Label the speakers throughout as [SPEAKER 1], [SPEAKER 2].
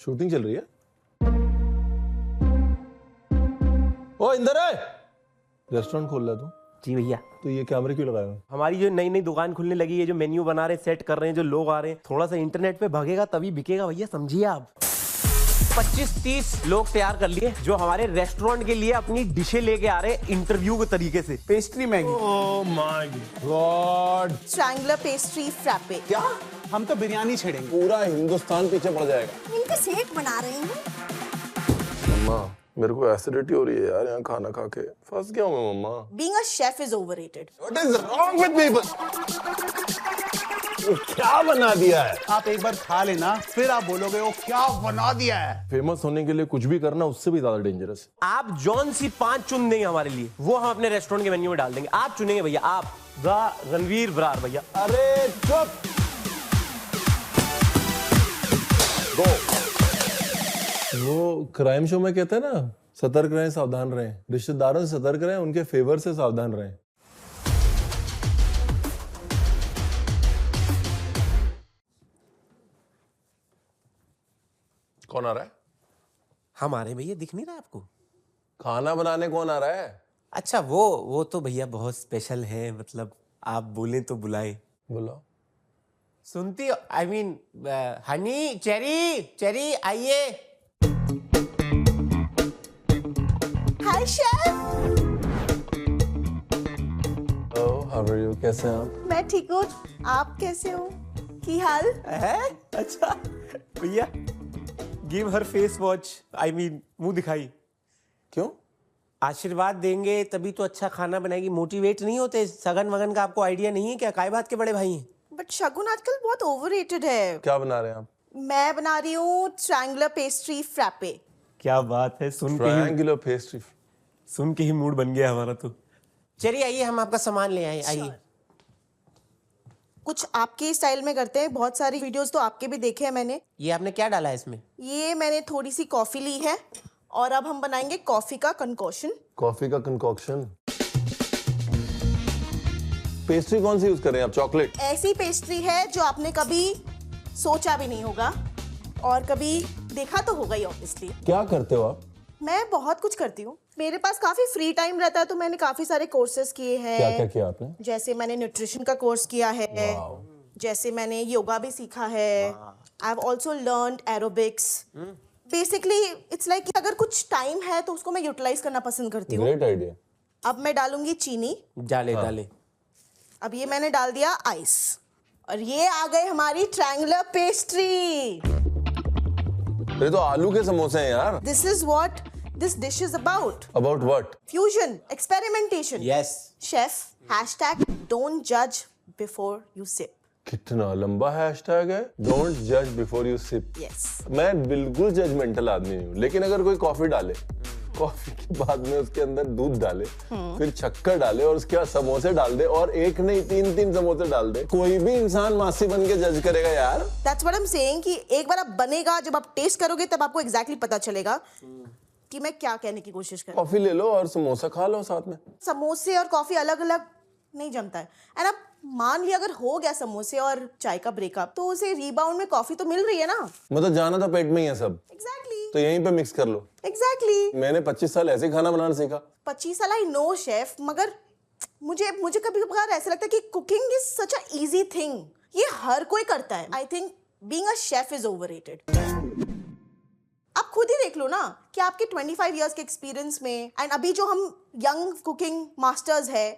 [SPEAKER 1] Shooting चल रही है? ओ इंदर है, रेस्टोरेंट खोल रहा तू?
[SPEAKER 2] जी भैया।
[SPEAKER 1] तो ये कैमरे क्यों लगाए हो?
[SPEAKER 2] हमारी जो नई नई दुकान खुलने लगी है, जो मेन्यू बना रहे, सेट कर रहे हैं, जो लोग आ रहे हैं, थोड़ा सा इंटरनेट पे भगेगा तभी बिकेगा भैया, समझिए आप। 25-30 लोग तैयार कर लिए जो हमारे रेस्टोरेंट के लिए अपनी डिशे लेके आ रहे हैं इंटरव्यू के तरीके से।
[SPEAKER 3] Pastry Maggi.
[SPEAKER 1] Oh my God,
[SPEAKER 4] triangular pastry frappe.
[SPEAKER 3] क्या हम तो बिरयानी छेड़ेंगे।
[SPEAKER 1] पूरा हिंदुस्तान पीछे पड़ जाएगा।
[SPEAKER 4] इनके सेक बना रहे हैं।
[SPEAKER 1] मम्मा मेरे को एसिडिटी हो रही है यार, यहाँ खाना खा के फंस गया हूँ मैं। मम्मा
[SPEAKER 4] Being a chef is overrated.
[SPEAKER 1] What is wrong with people? वो क्या बना दिया है?
[SPEAKER 3] आप एक बार खा लेना फिर आप बोलोगे वो क्या बना दिया है।
[SPEAKER 1] फेमस होने के लिए कुछ भी करना उससे भी ज्यादा डेंजरस है।
[SPEAKER 2] आप जौन सी 5 चुन देंगे हमारे लिए, वो हम अपने रेस्टोरेंट के मेन्यू में डाल देंगे। आप चुनेंगे भैया, आप रणवीर बरार भैया।
[SPEAKER 1] अरे चुप, गो। वो क्राइम शो में कहते हैं ना, सतर्क रहें सावधान रहें, रिश्तेदारों से सतर्क रहें, उनके फेवर से सावधान रहें। कौन आ रहा है?
[SPEAKER 2] हमारे भैया दिख नहीं रहा आपको?
[SPEAKER 1] खाना बनाने कौन आ रहा है?
[SPEAKER 2] अच्छा वो तो भैया बहुत स्पेशल है, मतलब आप बोले तो बुलाए।
[SPEAKER 1] बोलो।
[SPEAKER 2] सुनती हो? आई मीन हनी, चेरी आइए।
[SPEAKER 4] Hi chef.
[SPEAKER 1] Oh, how are you? कैसे हैं आप?
[SPEAKER 4] मैं ठीक हूँ, आप कैसे हो? की हाल?
[SPEAKER 2] है? अच्छा भैया, give her face watch, I mean मुंह दिखाई।
[SPEAKER 1] क्यों?
[SPEAKER 2] आशीर्वाद देंगे तभी तो अच्छा खाना बनाएगी। मोटिवेट नहीं होते? सगन वगन का आपको आइडिया नहीं है क्या? काय बात के बड़े भाई हैं।
[SPEAKER 4] बट शगुन आजकल बहुत ओवररेटेड है।
[SPEAKER 1] क्या बना रहे हैं आप?
[SPEAKER 4] मैं बना रही हूँ ट्रायंगुलर पेस्ट्री फ्रैपे।
[SPEAKER 2] क्या बात है,
[SPEAKER 1] ट्रायंगुलर पेस्ट्री।
[SPEAKER 2] सुन के ही मूड बन गया हमारा तो। चलिए आइए, हम आपका सामान ले आए। आइए।
[SPEAKER 4] कुछ आपके स्टाइल में करते हैं, बहुत सारी वीडियोस तो आपके भी देखे हैं मैंने।
[SPEAKER 2] ये आपने क्या डाला है इसमें?
[SPEAKER 4] ये मैंने थोड़ी सी कॉफी ली है और अब हम बनाएंगे कॉफी का कंकोशन।
[SPEAKER 1] कॉफी का कंकॉक्शन। पेस्ट्री कौन सी यूज कर रहे हैं आप? चॉकलेट?
[SPEAKER 4] ऐसी पेस्ट्री है जो आपने कभी सोचा भी नहीं होगा और कभी देखा तो होगा ही ऑब्वियसली।
[SPEAKER 1] क्या करते हो आप?
[SPEAKER 4] मैं बहुत कुछ करती हूँ, मेरे पास काफी फ्री टाइम रहता है तो मैंने काफी सारे कोर्सेज किए हैं।
[SPEAKER 1] क्या क्या किया आपने?
[SPEAKER 4] जैसे मैंने न्यूट्रिशन का कोर्स किया है, जैसे मैंने योगा भी सीखा है। I have also learned aerobics. Basically it's like अगर कुछ टाइम है तो उसको मैं यूटिलाइज करना पसंद करती हूँ।
[SPEAKER 1] Great idea.
[SPEAKER 4] अब मैं डालूंगी चीनी।
[SPEAKER 2] डाले।
[SPEAKER 4] अब ये मैंने डाल दिया आइस और ये आ गई हमारी ट्रायंगुलर पेस्ट्री।
[SPEAKER 1] ये तो आलू के समोसे हैं यार।
[SPEAKER 4] This is what this dish is about.
[SPEAKER 1] About what?
[SPEAKER 4] Fusion, experimentation.
[SPEAKER 2] Yes.
[SPEAKER 4] Chef, #don't judge before you sip.
[SPEAKER 1] कितना लंबा हैशटैग है। Don't judge before you sip.
[SPEAKER 4] Yes.
[SPEAKER 1] मैं बिल्कुल जजमेंटल आदमी नहीं हूँ, लेकिन अगर कोई कॉफी डाले, कॉफी के बाद में उसके अंदर दूध डाले, फिर शक्कर डाले और उसके बाद समोसे डाल दे और एक नहीं 3-3 समोसे डाल दे, कोई भी इंसान मासी बन के जज करेगा यार।
[SPEAKER 4] That's what I'm saying कि एक बार अब बनेगा, जब आप टेस्ट करोगे तब आपको एग्जैक्टली पता चलेगा कि मैं क्या कहने की कोशिश कर रही हूँ।
[SPEAKER 1] कॉफी ले लो और समोसा खा लो साथ में।
[SPEAKER 4] समोसे और कॉफी अलग अलग नहीं जमता है। एंड अब मान लिया अगर हो गया समोसे और चाय का ब्रेकअप तो उसे रीबाउंड में कॉफी तो मिल रही है ना।
[SPEAKER 1] मतलब जाना तो पेट में ही है सब।
[SPEAKER 4] एग्जैक्टली।
[SPEAKER 1] तो यहीं पे मिक्स कर लो।
[SPEAKER 4] एग्जैक्टली।
[SPEAKER 1] मैंने 25 साल ऐसे खाना बनाना सीखा।
[SPEAKER 4] 25 साल आई नो शेफ, मगर मुझे कभी कभार ऐसा लगता है कि cooking is such a easy thing. ये हर कोई करता है। I think being a chef is overrated. आप खुद ही देख लो ना कि आपके 25 इयर्स के एक्सपीरियंस में एंड अभी जो हम यंग कुकिंग मास्टर्स है,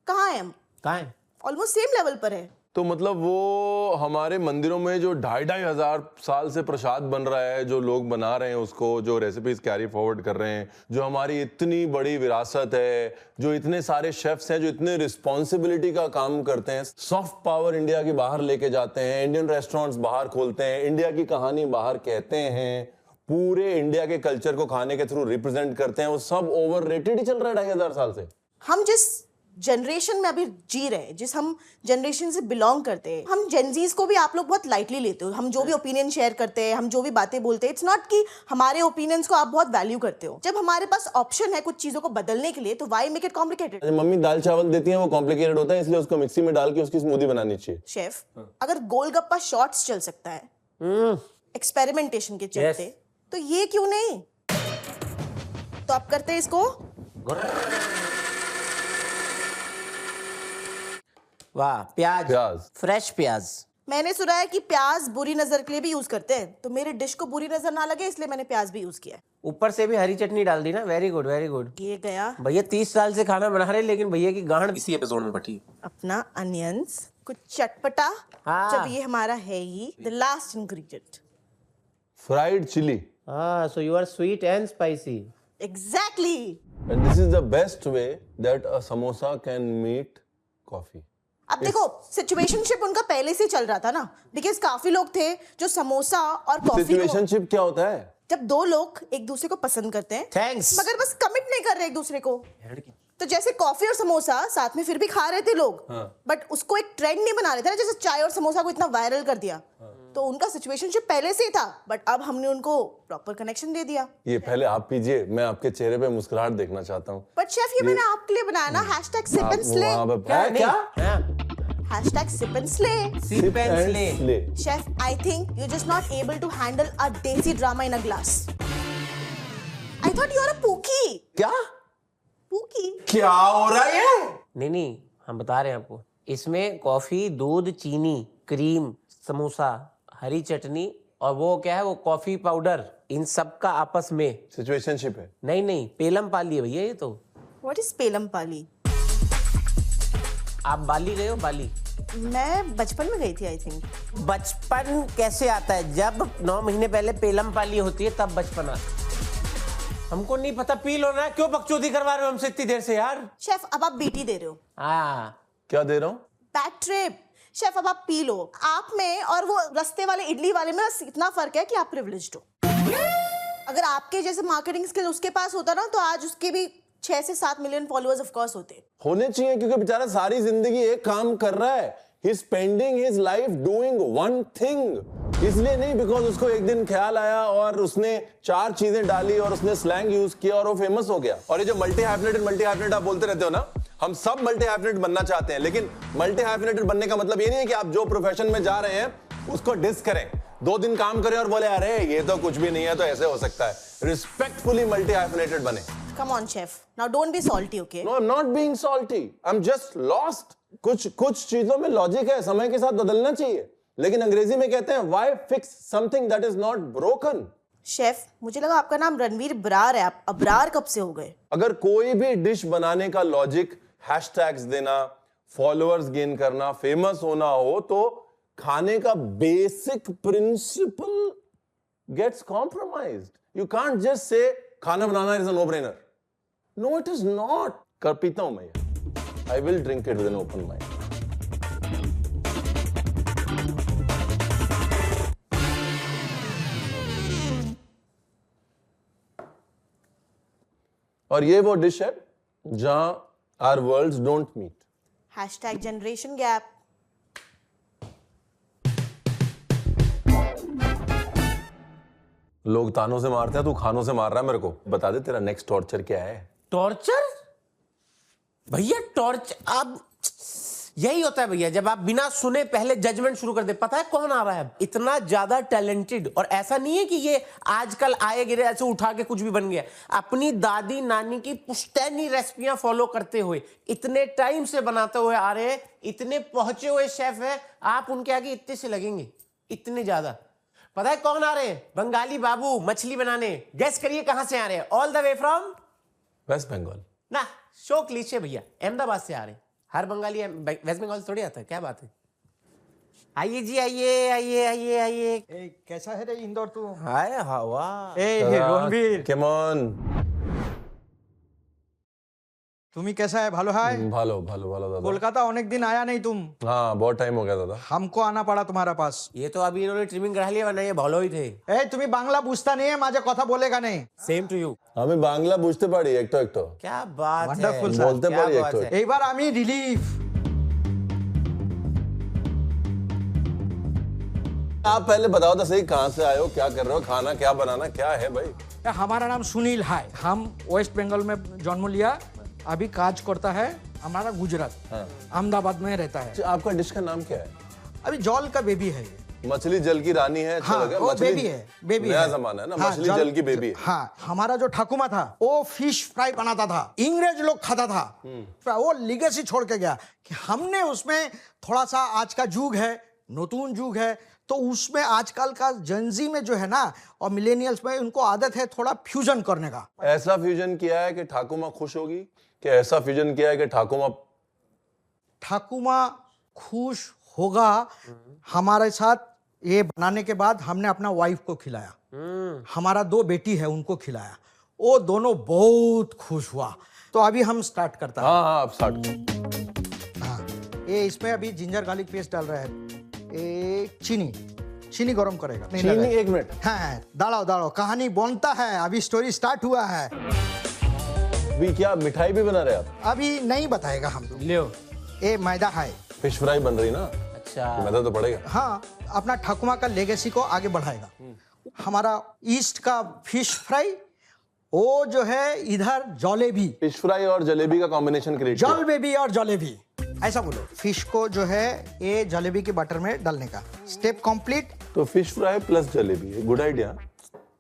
[SPEAKER 4] कहाँ हैं हम?
[SPEAKER 2] कहाँ है?
[SPEAKER 4] ऑलमोस्ट सेम लेवल पर है।
[SPEAKER 1] तो मतलब वो हमारे मंदिरों में जो 2,500 साल से प्रसाद बन रहा है, जो लोग बना रहे हैं उसको, जो रेसिपीज कैरी फॉरवर्ड कर रहे हैं, जो हमारी इतनी बड़ी विरासत है, जो इतने सारे शेफ्स हैं जो इतने रिस्पॉन्सिबिलिटी का काम करते हैं, सॉफ्ट पावर इंडिया की बाहर लेके जाते हैं, इंडियन रेस्टोरेंट्स बाहर खोलते हैं, इंडिया की कहानी बाहर कहते हैं, पूरे इंडिया के कल्चर को खाने के थ्रू रिप्रेजेंट करते हैं, वो सब ओवररेटेड ही चल रहा है 2,500 साल से।
[SPEAKER 4] हम जिस जनरेशन में अभी जी रहे हैं, जिस हम जनरेशन से बिलोंग करते हैं, हम जेनजीज को भी आप लोग बहुत लाइटली लेते हो। हम जो भी ओपिनियन शेयर करते हैं, हम जो भी बातें बोलते हैं, इट्स नॉट कि हमारे ओपिनियंस को आप बहुत वैल्यू करते हो। जब हमारे पास ऑप्शन है कुछ चीजों को बदलने के लिए, तो why make it complicated?
[SPEAKER 1] Mummy दाल चावल देती हैं वो कॉम्प्लिकेटेड होता है, इसलिए उसको मिक्सी में डाल के उसकी स्मूदी बनानी चाहिए।
[SPEAKER 4] शेफ, अगर गोलगप्पा शॉर्ट्स चल सकता है एक्सपेरिमेंटेशन के चलते, तो ये क्यों नहीं? तो आप करते हैं इसको।
[SPEAKER 2] वाह, प्याज,
[SPEAKER 1] प्याज।
[SPEAKER 2] फ्रेश प्याज।
[SPEAKER 4] मैंने सुना है कि प्याज बुरी नजर के लिए भी यूज करते हैं, तो मेरे डिश को बुरी नजर ना लगे इसलिए मैंने प्याज भी यूज किया है।
[SPEAKER 2] ऊपर से भी हरी चटनी डाल दी ना, वेरी गुड वेरी गुड।
[SPEAKER 4] ये गया
[SPEAKER 2] भैया 30 साल से खाना बना रहे, लेकिन भैया की गांड इसी एपिसोड में फटी।
[SPEAKER 4] अपना अनियंस, कुछ चटपटा।
[SPEAKER 2] हाँ।
[SPEAKER 4] जब ये हमारा है ही the last ingredient,
[SPEAKER 1] fried chilli.
[SPEAKER 2] हाँ, so you are sweet and spicy.
[SPEAKER 4] Exactly.
[SPEAKER 1] And this is the best way that a samosa can meet coffee.
[SPEAKER 4] अब देखो, सिचुएशनशिप उनका पहले से चल रहा था ना, बिकॉज काफी लोग थे जो समोसा और कॉफी को,
[SPEAKER 1] सिचुएशनशिप क्या होता है?
[SPEAKER 4] जब दो लोग एक दूसरे को पसंद करते हैं
[SPEAKER 2] Thanks.
[SPEAKER 4] मगर बस कमिट नहीं कर रहे एक दूसरे को, तो जैसे कॉफी और समोसा साथ में फिर भी खा रहे थे लोग, बट उसको एक ट्रेंड नहीं बना रहे थे ना, जैसे चाय और समोसा को इतना वायरल कर दिया। तो उनका सिचुएशनशिप पहले से ही था, बट अब हमने उनको प्रॉपर कनेक्शन दे दिया।
[SPEAKER 1] ये पहले आप पीजिए, मैं आपके चेहरे पे मुस्कुराहट देखना चाहता हूँ।
[SPEAKER 4] बट शेफ, ये मैंने आपके लिए बनाया ना, #sip and slay, #sip and slay।
[SPEAKER 2] Sip and slay।
[SPEAKER 4] Chef, I think you're just not able to handle a desi drama in a glass. I thought you're a pookie.
[SPEAKER 1] क्या
[SPEAKER 4] Pookie?
[SPEAKER 1] क्या हो रहा है?
[SPEAKER 2] नहीं, हम बता रहे हैं आपको, इसमें कॉफी, दूध, चीनी, क्रीम, समोसा, हरी चटनी और वो क्या है, वो कॉफी पाउडर, इन सब का आपस में
[SPEAKER 1] सिचुएशनशिप है।
[SPEAKER 2] नहीं, पेलम पाली है भैया ये तो।
[SPEAKER 4] What is पेलम पाली?
[SPEAKER 2] आप बाली गए हो? बाली
[SPEAKER 4] मैं बचपन में गई थी, आई थिंक।
[SPEAKER 2] बचपन कैसे आता है? जब 9 महीने पहले पेलम पाली होती है तब बचपन आता है। हमको नहीं पता, पी लो ना, क्यों बकचोदी करवा रहे हो हमसे इतनी देर से यार?
[SPEAKER 4] शेफ, अब आप बीटी दे रहे हो।
[SPEAKER 2] हाँ,
[SPEAKER 1] क्या दे रहा हूँ?
[SPEAKER 4] Bad trip. शेफ, अब आप पी लो। आप में और वो रस्ते वाले इडली वाले में बस इतना फर्क है कि आप प्रिविलेज्ड हो। अगर आपके जैसे मार्केटिंग स्किल उसके पास होता ना, तो आज उसके भी 6 से 7 मिलियन फॉलोअर्स ऑफ कोर्स होते।
[SPEAKER 1] होने चाहिए, क्योंकि बेचारा सारी जिंदगी एक काम कर रहा है। He is spending his life doing one thing. इसलिए नहीं बिकॉज उसको एक दिन ख्याल आया और उसने 4 चीजें डाली और उसने स्लैंग यूज किया और वो फेमस हो गया। और ये जो मल्टी हाइफेनेटेड आप बोलते रहते हो ना, हम सब मल्टी हाइफेनेटेड बनना चाहते हैं, लेकिन मल्टी हाइफेनेटेड बनने का मतलब ये नहीं है कि आप जो प्रोफेशन में जा रहे हैं उसको डिस करें, 2 दिन काम करें और बोले अरे ये तो कुछ भी नहीं है, तो ऐसे हो सकता है। रिस्पेक्टफुली मल्टी हाइफेनेटेड बने।
[SPEAKER 4] Come on, chef. Now don't be salty, okay?
[SPEAKER 1] No, I'm not being salty. I'm just lost. कुछ चीजों में लॉजिक है, समय के साथ बदलना चाहिए, लेकिन अंग्रेजी में कहते हैं why fix something that is not broken?
[SPEAKER 4] Chef, मुझे लगा आपका नाम रणवीर बरार है, आप अबरार कब से हो गए?
[SPEAKER 1] अगर कोई भी डिश बनाने का लॉजिक हैशटैग्स देना, फॉलोअर्स गेन करना, फेमस होना हो, तो खाने का basic principle gets compromised. You can't just say खाना बनाना is a no brainer. No, it is not. कर पीता हूं मैं, I will drink it with an open mind. और ये वो डिश है जहां our worlds don't meet.
[SPEAKER 4] #generation gap।
[SPEAKER 1] लोग तानों से मारते हैं, तू खानों से मार रहा है मेरे को। बता दे तेरा नेक्स्ट टॉर्चर क्या है?
[SPEAKER 2] टॉर्चर? भैया टॉर्चर अब यही होता है भैया, जब आप बिना सुने पहले जजमेंट शुरू कर दे। पता है कौन आ रहा है? इतना ज्यादा टैलेंटेड, और ऐसा नहीं है कि ये आजकल आए गिरे ऐसे उठा के कुछ भी बन गया। अपनी दादी नानी की पुश्तैनी रेसिपियां फॉलो करते हुए, इतने टाइम से बनाते हुए आ रहे हैं, इतने पहुंचे हुए शेफ है, आप उनके आगे इतने से लगेंगे, इतने ज्यादा। पता है कौन आ रहे हैं? बंगाली बाबू मछली बनाने। गेस करिए कहां से आ रहे हैं? All the way from
[SPEAKER 1] West Bengal.
[SPEAKER 2] ना, शो क्लीशे भैया, अहमदाबाद से आ रहे हैं। हर बंगाली वेस्ट बंगाल से थोड़ी आता है, क्या बात है? आइए जी, आइए आइए आइए आइए।
[SPEAKER 3] कैसा है रे इंदौर तू?
[SPEAKER 2] हाय हवा।
[SPEAKER 3] Ranveer,
[SPEAKER 1] come on.
[SPEAKER 3] তুমি कैसा है? ভালো है?
[SPEAKER 1] ভালো ভালো ভালো দাদা।
[SPEAKER 3] कोलकाता अनेक दिन आया नहीं तुम।
[SPEAKER 1] हाँ, बहुत टाइम हो गया दादा।
[SPEAKER 3] हमको आना पड़ा तुम्हारा पास।
[SPEAKER 2] ये तो अभी इन्होंने ट्रिमिंग करा लिया, वरना ये भालो ही थे।
[SPEAKER 3] ए तुम्हें बांग्ला बुझता नहीं है, माझे কথা बोलेगा नहीं।
[SPEAKER 2] Same to you.
[SPEAKER 1] আমি বাংলা বুঝতে পারি একটু একটু।
[SPEAKER 2] क्या बात है,
[SPEAKER 3] Wonderful,
[SPEAKER 1] sir. बोलते
[SPEAKER 2] क्या
[SPEAKER 1] पड़ी
[SPEAKER 2] बात
[SPEAKER 1] एक तो।
[SPEAKER 2] है।
[SPEAKER 3] एक बार আমি रिलीफ।
[SPEAKER 1] आप पहले बताओ तो सही, कहाँ से आए हो, क्या कर रहे हो, खाना क्या बनाना क्या है भाई?
[SPEAKER 3] हमारा नाम सुनील है, हम वेस्ट बंगाल में जन्म लिया, अभी काज करता है हमारा गुजरात, अहमदाबाद में रहता है।
[SPEAKER 1] आपका डिश का नाम क्या है?
[SPEAKER 3] अभी जॉल का बेबी है।
[SPEAKER 1] मछली जल की रानी है। अच्छा
[SPEAKER 3] हाँ,
[SPEAKER 1] लगा।
[SPEAKER 3] वो
[SPEAKER 1] मछली
[SPEAKER 3] बेबी है, बेबी
[SPEAKER 1] नया
[SPEAKER 3] है।
[SPEAKER 1] जमाना है ना,
[SPEAKER 3] हाँ,
[SPEAKER 1] मछली जल की बेबी है।
[SPEAKER 3] हाँ, हमारा जो ठाकुमा था वो फिश फ्राई बनाता था, इंग्रेज लोग खाता था। वो लिगेसी छोड़ के गया कि हमने उसमें थोड़ा सा, आज का युग है, नतून युग है, तो उसमें आजकल का जनजी में जो है ना और मिलेनियल्स में उनको आदत है थोड़ा फ्यूजन करने का।
[SPEAKER 1] ऐसा फ्यूजन किया है कि ठाकुमा खुश होगी, कि ऐसा फ्यूजन किया है कि
[SPEAKER 3] ठाकुमा खुश होगा। हमारे साथ ये बनाने के बाद हमने अपना वाइफ को खिलाया, हमारा 2 बेटी है उनको खिलाया, वो दोनों बहुत खुश हुआ। तो अभी हम स्टार्ट करता है।
[SPEAKER 1] हाँ आप स्टार्ट।
[SPEAKER 3] हाँ, ये इसमें अभी जिंजर गार्लिक पेस्ट डाल रहा है, ये चीनी गरम करेगा। नहीं
[SPEAKER 1] चीनी,
[SPEAKER 3] लगा।
[SPEAKER 1] 1 मिनट।
[SPEAKER 3] हाँ, दाड़ो कहानी बनता है, अभी स्टोरी स्टार्ट हुआ है।
[SPEAKER 1] अभी क्या मिठाई भी बना रहे आप?
[SPEAKER 3] अभी नहीं बताएगा हम।
[SPEAKER 2] लियो।
[SPEAKER 3] ये मैदा है।
[SPEAKER 1] फिश फ्राई बन रही ना,
[SPEAKER 2] अच्छा।
[SPEAKER 1] मैदा तो पड़ेगा।
[SPEAKER 3] हाँ, अपना ठाकुमा का लेगेसी को आगे बढ़ाएगा। हमारा ईस्ट का फिश फ्राई, वो जो है इधर जलेबी,
[SPEAKER 1] फिश फ्राई और जलेबी का कॉम्बिनेशन क्रिएट किया।
[SPEAKER 3] जल बेबी और जलेबी, ऐसा बोलो। फिश को जो है ये जलेबी के बटर में डालने का स्टेप कंप्लीट।
[SPEAKER 1] तो fish fry plus jalebi, good idea.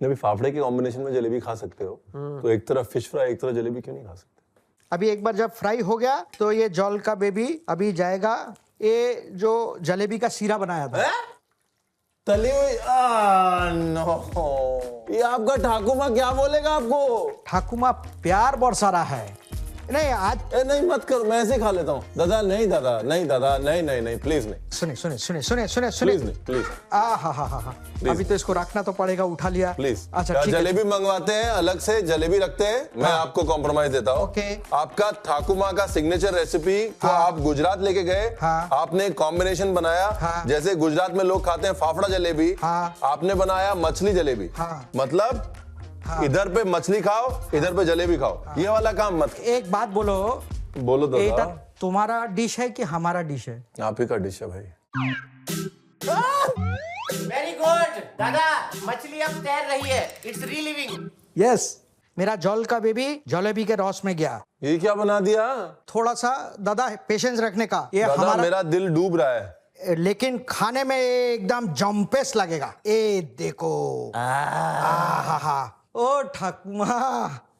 [SPEAKER 1] अभी फाफड़े के कॉम्बिनेशन में जलेबी खा सकते हो, तो एक तरफ फिश फ्राई एक तरफ जलेबी क्यों नहीं खा सकते?
[SPEAKER 3] अभी एक बार जब फ्राई हो गया तो ये जल का बेबी अभी जाएगा, ये जो जलेबी का सीरा बनाया था।
[SPEAKER 1] तली हुई, नो, ये आपका ठाकुमा क्या बोलेगा आपको?
[SPEAKER 3] ठाकुमा प्यार बरसा रहा है। नहीं आज
[SPEAKER 1] नहीं मत करो, मैं ऐसे ही खा लेता हूँ। दादा नहीं, नहीं प्लीज नहीं,
[SPEAKER 3] सुने
[SPEAKER 1] प्लीज नहीं, प्लीज
[SPEAKER 3] हाँ। अभी तो इसको रखना तो पड़ेगा, उठा लिया।
[SPEAKER 1] प्लीज।
[SPEAKER 3] अच्छा ठीक है।
[SPEAKER 1] जलेबी मंगवाते हैं, अलग से जलेबी रखते हैं। मैं आपको कॉम्प्रोमाइज देता हूँ।
[SPEAKER 3] ओके।
[SPEAKER 1] आपका ठाकुमा का सिग्नेचर रेसिपी को आप गुजरात लेके गए,
[SPEAKER 3] हाँ।
[SPEAKER 1] आपने कॉम्बिनेशन बनाया,
[SPEAKER 3] हाँ।
[SPEAKER 1] जैसे गुजरात में लोग खाते हैं फाफड़ा जलेबी,
[SPEAKER 3] हाँ।
[SPEAKER 1] आपने बनाया मछली जलेबी।
[SPEAKER 3] हाँ।
[SPEAKER 1] मतलब इधर पे मछली खाओ, इधर पे जलेबी खाओ, ये वाला काम मत
[SPEAKER 3] एक बात बोलो
[SPEAKER 1] दादा।
[SPEAKER 3] तुम्हारा डिश है कि हमारा डिश है?
[SPEAKER 1] आप ही का डिश है भाई।
[SPEAKER 2] वेरी गुड दादा, मछली अब तैर रही है, इट्स रिलीविंग।
[SPEAKER 3] यस, मेरा जल का बेबी जलेबी के रस में गया।
[SPEAKER 1] ये क्या बना दिया?
[SPEAKER 3] थोड़ा सा दादा पेशेंस रखने का। ये
[SPEAKER 1] दादा
[SPEAKER 3] हमारा,
[SPEAKER 1] मेरा दिल डूब रहा है।
[SPEAKER 3] लेकिन खाने में एकदम जम्पेस लगेगा। ए देखो, हा। ओ ठाकुमा,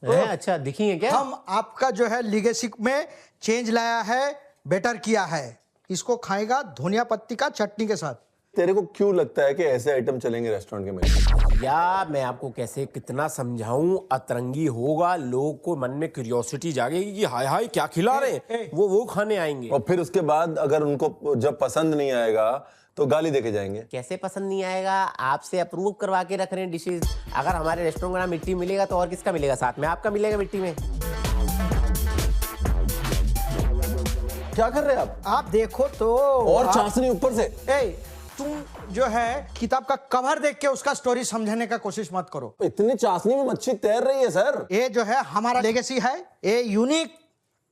[SPEAKER 2] अच्छा दिखी क्या?
[SPEAKER 3] हम आपका जो है लिगेसी में चेंज लाया है, बेटर किया है। इसको खाएगा धनिया पत्ती का चटनी के साथ।
[SPEAKER 1] तेरे को क्यों लगता है कि ऐसे आइटम चलेंगे रेस्टोरेंट के मेन्यू?
[SPEAKER 2] या मैं आपको कैसे कितना समझाऊं, अतरंगी होगा, लोगों को मन में क्यूरियोसिटी जागेगी कि हाय हाय क्या खिला रहे हैं, वो खाने आएंगे।
[SPEAKER 1] और फिर उसके बाद अगर उनको जब पसंद नहीं आएगा तो गाली देके जाएंगे।
[SPEAKER 2] कैसे पसंद नहीं आएगा? आपसे अप्रूव करवा के रख रहे हैं डिशेस। अगर हमारे रेस्टोरेंट में मिट्टी मिलेगा तो और किसका मिलेगा? साथ में आपका मिलेगा मिट्टी में।
[SPEAKER 1] क्या कर रहे हैं
[SPEAKER 3] आप देखो तो।
[SPEAKER 1] और चाशनी ऊपर से।
[SPEAKER 3] तुम जो है किताब का कवर देख के उसका स्टोरी समझने का कोशिश मत करो।
[SPEAKER 1] इतनी चाशनी में मच्छी तैर रही है सर।
[SPEAKER 3] ये जो है हमारा लेगेसी है, ये यूनिक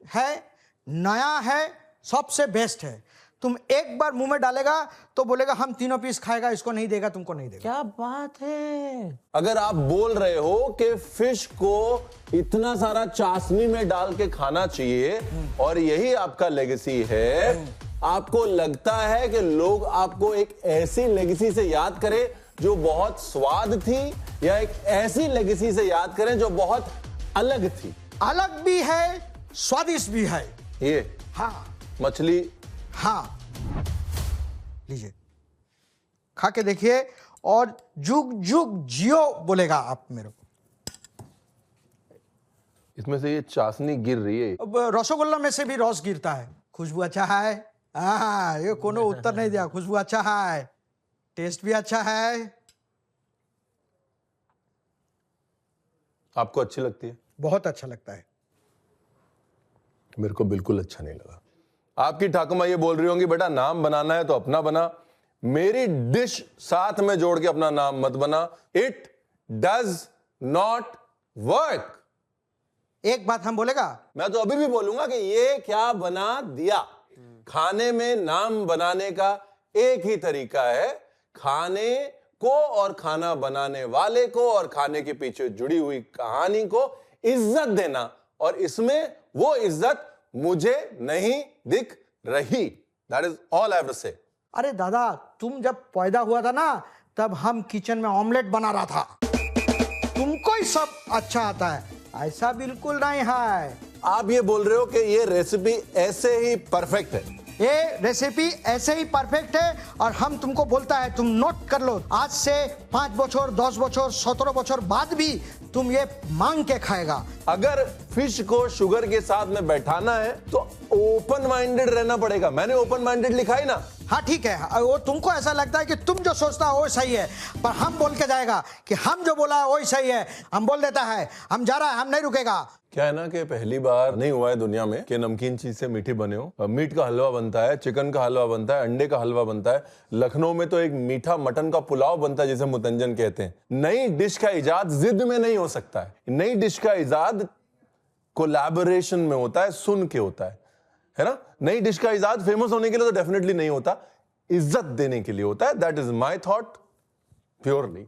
[SPEAKER 3] है, नया है, सबसे बेस्ट है। तुम एक बार मुंह में डालेगा तो बोलेगा हम 3 पीस खाएगा, इसको नहीं देगा, तुमको नहीं देगा।
[SPEAKER 2] क्या बात है?
[SPEAKER 1] अगर आप बोल रहे हो कि फिश को इतना सारा चाशनी में डाल के खाना चाहिए और यही आपका लेगेसी है, आपको लगता है कि लोग आपको एक ऐसी लेगेसी से याद करें जो बहुत स्वाद थी, या एक ऐसी लेगेसी से याद करें जो बहुत अलग थी?
[SPEAKER 3] अलग भी है, स्वादिष्ट भी है।
[SPEAKER 1] ये
[SPEAKER 3] हाँ
[SPEAKER 1] मछली,
[SPEAKER 3] हाँ, लीजिए खा के देखिए और जुग जुग जियो बोलेगा आप मेरे को।
[SPEAKER 1] इसमें से ये चाशनी गिर रही है।
[SPEAKER 3] अब रसगुल्ला में से भी रस गिरता है। खुशबू अच्छा है, हाँ, ये कोनो उत्तर नहीं दिया। खुशबू अच्छा है, टेस्ट भी अच्छा है।
[SPEAKER 1] आपको अच्छी लगती है?
[SPEAKER 3] बहुत अच्छा लगता है।
[SPEAKER 1] मेरे को बिल्कुल अच्छा नहीं लगा। आपकी ठाकुमा ये बोल रही होंगी बेटा नाम बनाना है तो अपना बना, मेरी डिश साथ में जोड़ के अपना नाम मत बना। It does not work.
[SPEAKER 3] एक बात हम बोलेगा,
[SPEAKER 1] मैं तो अभी भी बोलूंगा कि ये क्या बना दिया। खाने में नाम बनाने का एक ही तरीका है, खाने को और खाना बनाने वाले को और खाने के पीछे जुड़ी हुई कहानी को इज्जत देना, और इसमें वो इज्जत मुझे नहीं दिख रही। That is all I have to say.
[SPEAKER 3] अरे दादा, तुम जब पैदा हुआ था ना, तब हम किचन में ऑमलेट बना रहा था। तुमको ही सब अच्छा आता है, ऐसा बिल्कुल नहीं है।
[SPEAKER 1] आप ये बोल रहे हो कि ये रेसिपी ऐसे ही परफेक्ट है?
[SPEAKER 3] ये रेसिपी ऐसे ही परफेक्ट है और हम तुमको बोलता है, तुम नोट कर लो, आज से 5 बछर 10 बछर 17 बछर बाद भी तुम ये मांग के खाएगा।
[SPEAKER 1] अगर फिश को शुगर के साथ में बैठाना है तो ओपन माइंडेड रहना पड़ेगा। मैंने ओपन माइंडेड लिखा ही ना।
[SPEAKER 3] हाँ ठीक है, वो तुमको ऐसा लगता है कि तुम जो सोचता हो वो सही है, पर हम बोल के जाएगा कि हम जो बोला है वही सही है। हम बोल देता है, हम जा रहा है, हम नहीं रुकेगा।
[SPEAKER 1] क्या है ना कि पहली बार नहीं हुआ है दुनिया में कि नमकीन चीज से मीठी बने हो। मीट का हलवा बनता है, चिकन का हलवा बनता है, अंडे का हलवा बनता है। लखनऊ में तो एक मीठा मटन का पुलाव बनता है जिसे मुतंजन कहते हैं। नई डिश का इजाद जिद में नहीं हो सकता है। नई डिश का इजाद कोलैबोरेशन में होता है, सुन के होता है ना। नई डिश का इजाद फेमस होने के लिए तो डेफिनेटली नहीं होता, इज्जत देने के लिए होता है। That is my thought purely.